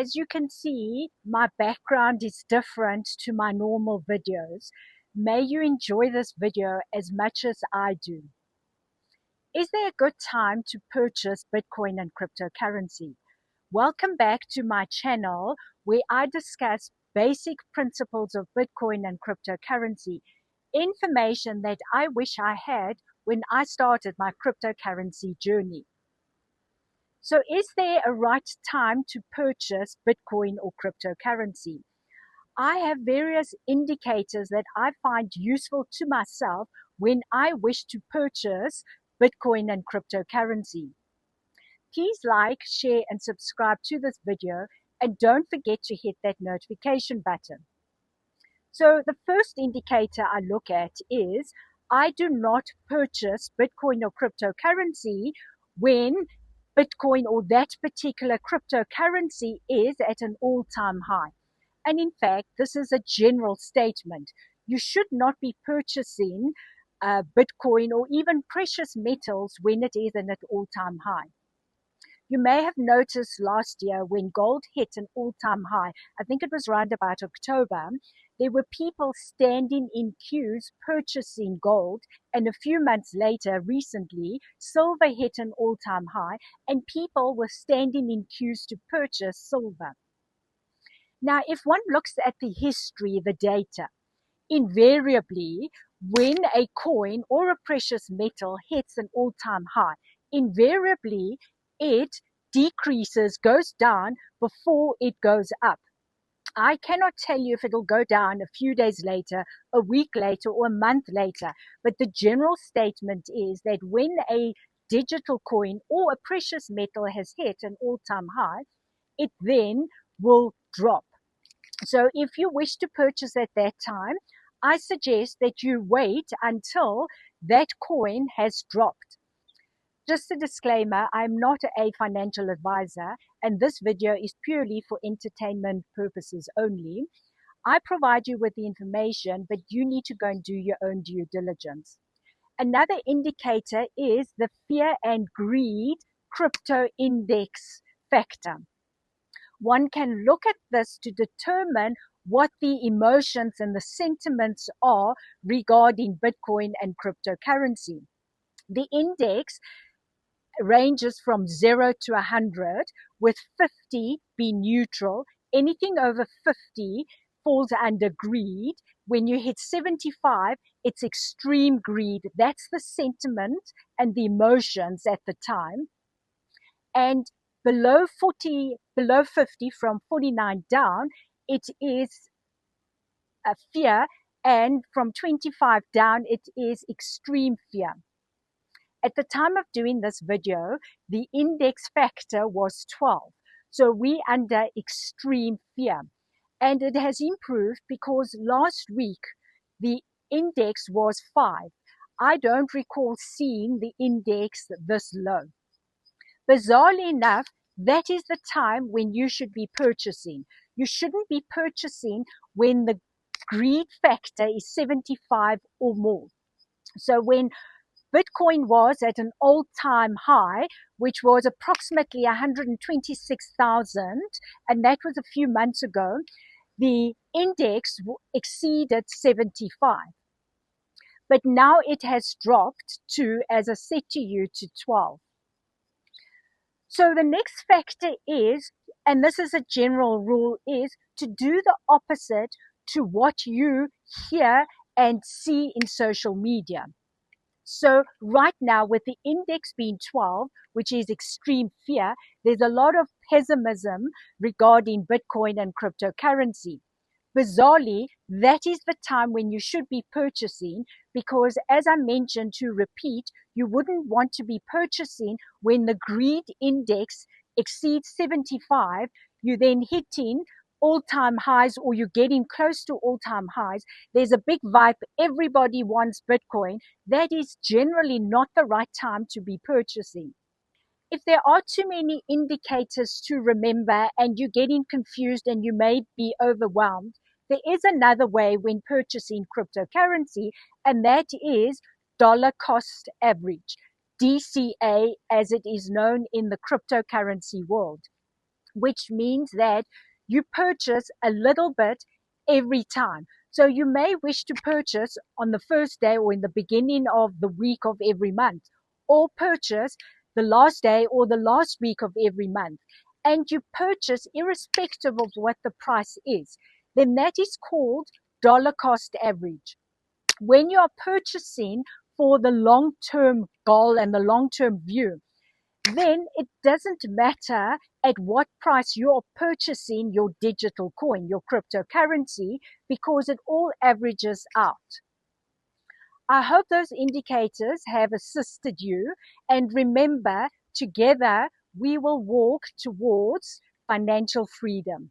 as you can see, my background is different to my normal videos. May you enjoy this video as much as I do. Is there a good time to purchase Bitcoin and cryptocurrency? Welcome back to my channel where I discuss basic principles of Bitcoin and cryptocurrency, information that I wish I had when I started my cryptocurrency journey. So is there a right time to purchase Bitcoin or cryptocurrency? I have various indicators that I find useful to myself when I wish to purchase Bitcoin and cryptocurrency. Please like, share, and subscribe to this video, and don't forget to hit that notification button. So the first indicator I look at is I do not purchase Bitcoin or cryptocurrency when Bitcoin or that particular cryptocurrency is at an all-time high. And in fact, this is a general statement. You should not be purchasing Bitcoin or even precious metals when it is at an all-time high. You may have noticed last year when gold hit an all-time high, I think it was around about October, there were people standing in queues purchasing gold, and a few months later, recently, silver hit an all-time high, and people were standing in queues to purchase silver. Now, if one looks at the history, the data, invariably, when a coin or a precious metal hits an all-time high, invariably, it decreases, goes down before it goes up. I cannot tell you if it'll go down a few days later, a week later, or a month later, but the general statement is that when a digital coin or a precious metal has hit an all-time high, it then will drop. So if you wish to purchase at that time, I suggest that you wait until that coin has dropped. Just a disclaimer, I'm not a financial advisor, and this video is purely for entertainment purposes only. I provide you with the information, but you need to go and do your own due diligence. Another indicator is the fear and greed crypto index factor. One can look at this to determine what the emotions and the sentiments are regarding Bitcoin and cryptocurrency. The index ranges from 0 to 100, with 50 being neutral. Anything over 50 falls under greed. When you hit 75, it's extreme greed. That's the sentiment and the emotions at the time. And below 50, from 49 down, it is a fear, and from 25 down, it is extreme fear. At the time of doing this video, the index factor was 12. So we under extreme fear. And it has improved because last week, the index was 5. I don't recall seeing the index this low. Bizarrely enough, that is the time when you should be purchasing. You shouldn't be purchasing when the greed factor is 75 or more. So when Bitcoin was at an all-time high, which was approximately 126,000, and that was a few months ago, the index exceeded 75. But now it has dropped to, as I said to you, to 12. So the next factor is, and this is a general rule, is to do the opposite to what you hear and see in social media. So right now, with the index being 12, which is extreme fear, there's a lot of pessimism regarding Bitcoin and cryptocurrency. Bizarrely, that is the time when you should be purchasing, because as I mentioned, to repeat, you wouldn't want to be purchasing when the greed index exceeds 75. You're then hitting all-time highs, or you're getting close to all-time highs. There's a big vibe. Everybody wants Bitcoin. That is generally not the right time to be purchasing. If there are too many indicators to remember and you're getting confused and you may be overwhelmed, there is another way when purchasing cryptocurrency, and that is dollar cost average, DCA, as it is known in the cryptocurrency world. which means that you purchase a little bit every time. So you may wish to purchase on the first day or in the beginning of the week of every month, or purchase the last day or the last week of every month. And you purchase irrespective of what the price is. Then that is called dollar cost average. When you are purchasing for the long-term goal and the long-term view, then it doesn't matter at what price you're purchasing your digital coin, your cryptocurrency, because it all averages out. I hope those indicators have assisted you, and remember, together we will walk towards financial freedom.